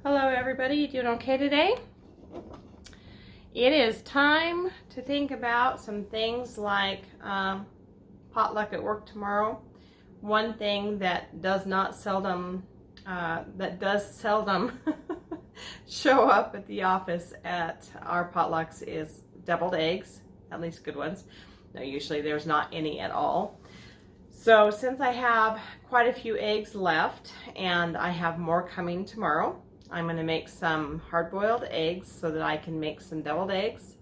Hello everybody, you doing okay today? It is time to think about some things like potluck at work tomorrow. One thing that does seldom show up at the office at our potlucks is deviled eggs, at least good ones. No, usually there's not any at all. So since I have quite a few eggs left and I have more coming tomorrow, I'm going to make some hard-boiled eggs so that I can make some deviled eggs.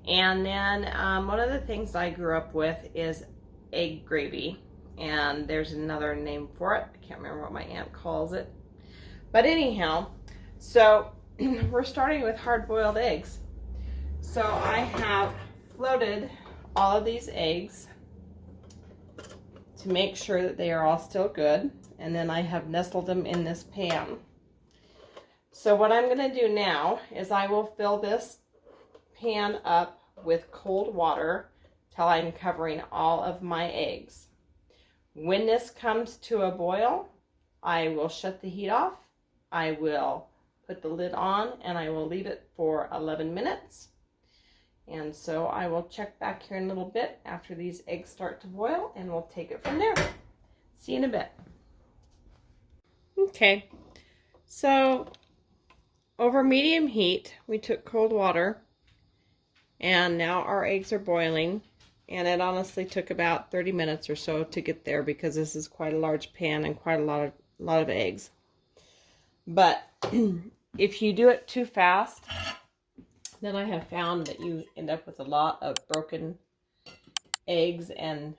And then one of the things I grew up with is egg gravy. And there's another name for it. I can't remember what my aunt calls it. But anyhow, so we're starting with hard-boiled eggs. So I have floated all of these eggs to make sure that they are all still good. And then I have nestled them in this pan. So what I'm going to do now is I will fill this pan up with cold water till I'm covering all of my eggs. When this comes to a boil, I will shut the heat off. I will put the lid on and I will leave it for 11 minutes. And so I will check back here in a little bit after these eggs start to boil and we'll take it from there. See you in a bit. Okay, so over medium heat, we took cold water, and now our eggs are boiling, and it honestly took about 30 minutes or so to get there because this is quite a large pan and quite a lot of eggs. But if you do it too fast, then I have found that you end up with a lot of broken eggs and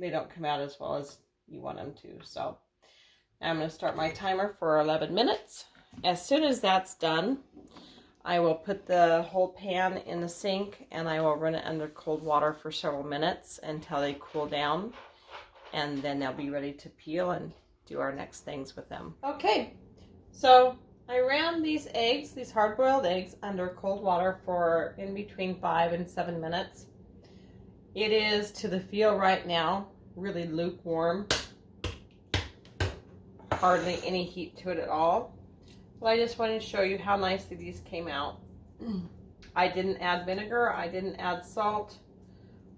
they don't come out as well as you want them to. So I'm going to start my timer for 11 minutes. As soon as that's done, I will put the whole pan in the sink and I will run it under cold water for several minutes until they cool down, and then they'll be ready to peel and do our next things with them. Okay, so I ran these eggs, these hard-boiled eggs, under cold water for in between 5 and 7 minutes. It is, to the feel right now, really lukewarm. Hardly any heat to it at all. Well, I just wanted to show you how nicely these came out. I didn't add vinegar. I didn't add salt.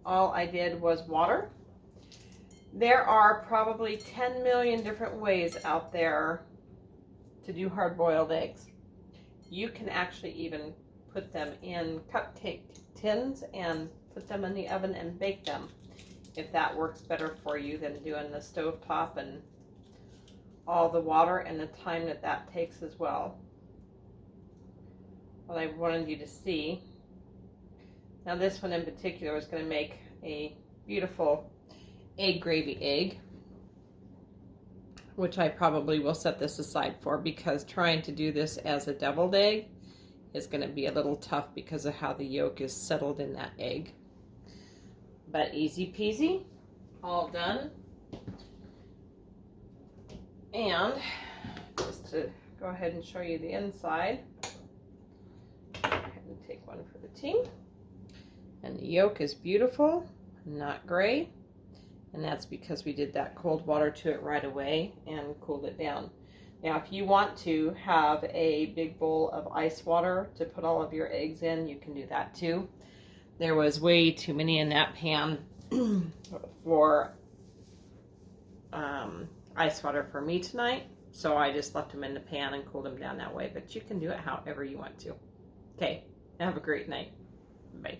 All I did was water. There are probably 10 million different ways out there to do hard-boiled eggs. You can actually even put them in cupcake tins and put them in the oven and bake them, if that works better for you than doing the stovetop and all the water and the time that takes as well. What I wanted you to see. Now this one in particular is going to make a beautiful egg gravy egg, which I probably will set this aside for, because trying to do this as a deviled egg is going to be a little tough because of how the yolk is settled in that egg. But easy peasy, all done. And just to go ahead and show you the inside, go ahead and take one for the team. And the yolk is beautiful, not gray, and that's because we did that cold water to it right away and cooled it down. Now if you want to have a big bowl of ice water to put all of your eggs in, you can do that too. There was way too many in that pan for ice water for me tonight, so I just left them in the pan and cooled them down that way, but you can do it however you want to. Okay, have a great night. Bye.